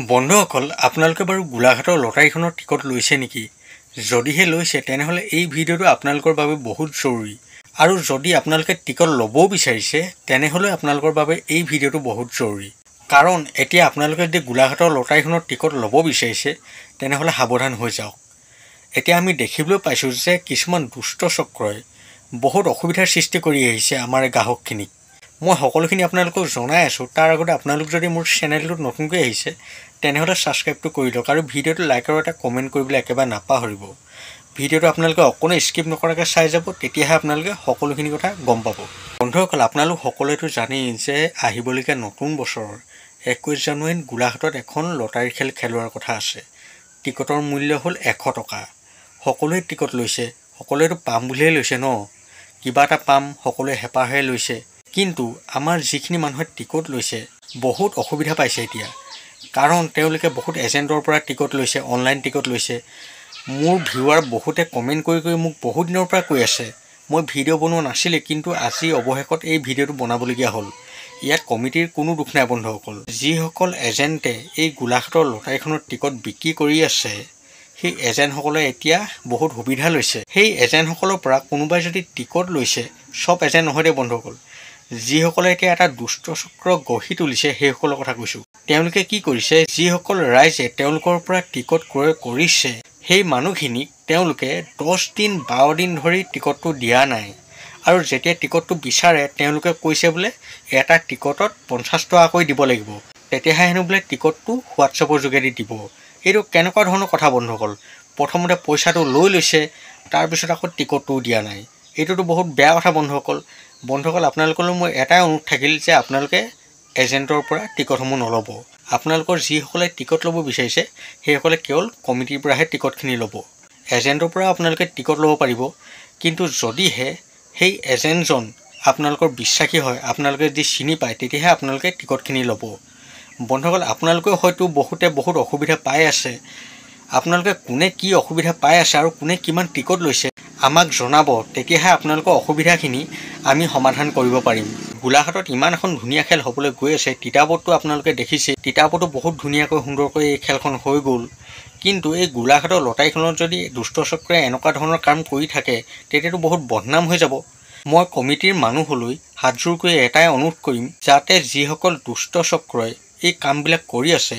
বন্ধুসকল আপোনালোকে বাৰু গোলাঘাটৰ লটাৰীখনৰ টিকট লৈছে নেকি? যদিহে লৈছে তেনেহ'লে এই ভিডিঅ'টো আপোনালোকৰ বাবে বহুত জৰুৰী। আৰু যদি আপোনালোকে টিকট ল'বও বিচাৰিছে তেনেহ'লে আপোনালোকৰ বাবে এই ভিডিঅ'টো বহুত জৰুৰী। কাৰণ এতিয়া আপোনালোকে যদি গোলাঘাটৰ লটাৰীখনৰ টিকট ল'ব বিচাৰিছে তেনেহ'লে সাৱধান হৈ যাওক। এতিয়া আমি দেখিবলৈ পাইছোঁ যে কিছুমান দুষ্ট চক্ৰই বহুত অসুবিধাৰ সৃষ্টি কৰি আহিছে আমাৰ গ্ৰাহকখিনিক। মই সকলোখিনি আপোনালোকক জনাই আছোঁ। তাৰ আগতে আপোনালোক যদি মোৰ চেনেলটোত নতুনকৈ আহিছে তেনেহ'লে ছাবস্ক্ৰাইবটো কৰি লওক আৰু ভিডিঅ'টো লাইক আৰু এটা কমেণ্ট কৰিবলৈ একেবাৰে নাপাহৰিব। ভিডিঅ'টো আপোনালোকে অকণো স্কিপ নকৰাকৈ চাই যাব, তেতিয়াহে আপোনালোকে সকলোখিনি কথা গম পাব। বন্ধুসকল, আপোনালোক সকলোৱেতো জানেই যে আহিবলগীয়া নতুন বছৰৰ 21 জানুৱাৰীত গোলাঘাটত এখন লটাৰী খেল খেলোৱাৰ কথা আছে। টিকটৰ মূল্য হ'ল 100 টকা। সকলোৱে টিকট লৈছে, সকলোৱেতো পাম বুলিয়ে লৈছে ন, কিবা এটা পাম সকলোৱে হেঁপাহে লৈছে। কিন্তু আমাৰ যিখিনি মানুহে টিকট লৈছে বহুত অসুবিধা পাইছে এতিয়া। কাৰণ তেওঁলোকে বহুত এজেণ্টৰ পৰা টিকট লৈছে, অনলাইন টিকট লৈছে। মোৰ ভিউৱাৰ বহুতে কমেণ্ট কৰি মোক বহুত দিনৰ পৰা কৈ আছে মই ভিডিঅ' বনোৱা নাছিলে, কিন্তু আজি অৱশেষত এই ভিডিঅ'টো বনাবলগীয়া হ'ল। ইয়াত কমিটিৰ কোনো দুখ নাই বন্ধুসকল। যিসকল এজেণ্টে এই গোলাঘাটৰ লটাৰীখনৰ টিকট বিক্ৰী কৰি আছে সেই এজেণ্টসকলে এতিয়া বহুত সুবিধা লৈছে। সেই এজেণ্টসকলৰ পৰা কোনোবাই যদি টিকট লৈছে, চব এজেণ্ট নহয় দেই বন্ধুসকল, যিসকলে এতিয়া এটা দুষ্ট চক্ৰ গঢ়ি তুলিছে সেইসকলৰ কথা কৈছোঁ। তেওঁলোকে কি কৰিছে, যিসকল ৰাইজে তেওঁলোকৰ পৰা টিকট ক্ৰয় কৰিছে সেই মানুহখিনিক তেওঁলোকে 10 দিন 12 দিন ধৰি টিকটটো দিয়া নাই। আৰু যেতিয়া টিকটটো বিচাৰে তেওঁলোকে কৈছে বোলে এটা টিকটত 50 টকাকৈ দিব লাগিব, তেতিয়াহে হেনো বোলে টিকটটো হোৱাটছআপৰ যোগেদি দিব। এইটো কেনেকুৱা ধৰণৰ কথা বন্ধুসকল? প্ৰথমতে পইচাটো লৈ লৈছে, তাৰপিছত আকৌ টিকটটোও দিয়া নাই। এইটোতো বহুত বেয়া কথা বন্ধুসকল। আপোনালোকলৈ মোৰ এটাই অনুৰোধ থাকিল যে আপোনালোকে এজেণ্টৰ পৰা টিকটসমূহ নল'ব। আপোনালোকৰ যিসকলে টিকট ল'ব বিচাৰিছে সেইসকলে কেৱল কমিটিৰ পৰাহে টিকটখিনি ল'ব। এজেণ্টৰ পৰা আপোনালোকে টিকট ল'ব পাৰিব, কিন্তু যদিহে সেই এজেণ্টজন আপোনালোকৰ বিশ্বাসী হয়, আপোনালোকে যদি চিনি পায়, তেতিয়াহে আপোনালোকে টিকটখিনি ল'ব। বন্ধুসকল, আপোনালোকেও হয়তো বহুত অসুবিধা পাই আছে। আপোনালোকে কোনে কি অসুবিধা পাই আছে আৰু কোনে কিমান টিকট লৈছে আমাক জনাব, তেতিয়াহে আপোনালোকৰ অসুবিধাখিনি আমি সমাধান কৰিব পাৰিম। গোলাঘাটত ইমান এখন ধুনীয়া খেল হ'বলৈ গৈ আছে। তিতাবৰটো আপোনালোকে দেখিছে, তিতাবৰটো বহুত ধুনীয়াকৈ সুন্দৰকৈ এই খেলখন হৈ গ'ল। কিন্তু এই গোলাঘাটৰ লটাৰীখনত যদি দুষ্ট চক্ৰই এনেকুৱা ধৰণৰ কাম কৰি থাকে তেতিয়াতো বহুত বদনাম হৈ যাব। মই কমিটিৰ মানুহলৈ হাতযোৰ কৰি এটাই অনুৰোধ কৰিম, যাতে যিসকল দুষ্ট চক্ৰই এই কামবিলাক কৰি আছে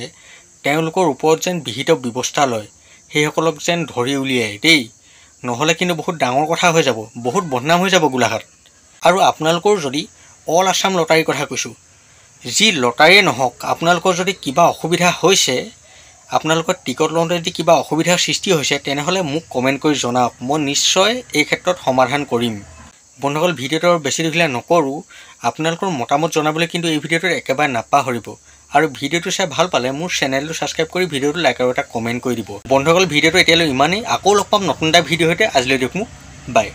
তেওঁলোকৰ ওপৰত যেন বিহিত ব্যৱস্থা লয়, সেইসকলক যেন ধৰি উলিয়াই দেই। নহ'লে কিন্তু বহুত ডাঙৰ কথা হৈ যাব, বহুত বদনাম হৈ যাব গোলাঘাট। আৰু আপোনালোকৰ যদি অল আছাম লটাৰীৰ কথা কৈছোঁ, যি লটাৰীয়ে নহওক, আপোনালোকৰ যদি কিবা অসুবিধা হৈছে, আপোনালোকৰ টিকট লওঁতে যদি কিবা অসুবিধাৰ সৃষ্টি হৈছে তেনেহ'লে মোক কমেণ্ট কৰি জনাওক। মই নিশ্চয় এই ক্ষেত্ৰত সমাধান কৰিম। বন্ধুসকল, ভিডিঅ'টো আৰু বেছি দীঘলীয়া নকৰোঁ। আপোনালোকৰ মতামত জনাবলৈ কিন্তু এই ভিডিঅ'টোত একেবাৰে নাপাহৰিব। আৰু ভিডিঅ'টো চাই ভাল পালে মোৰ চেনেলটো ছাবস্ক্ৰাইব কৰি ভিডিঅ'টো লাইক আৰু এটা কমেণ্ট কৰি দিব। বন্ধুসকল, ভিডিঅ'টো এতিয়ালৈ ইমানেই। আকৌ লগ পাম নতুন এটা ভিডিঅ'ৰ সৈতে। আজিলৈ দিয়ক মোক বাই।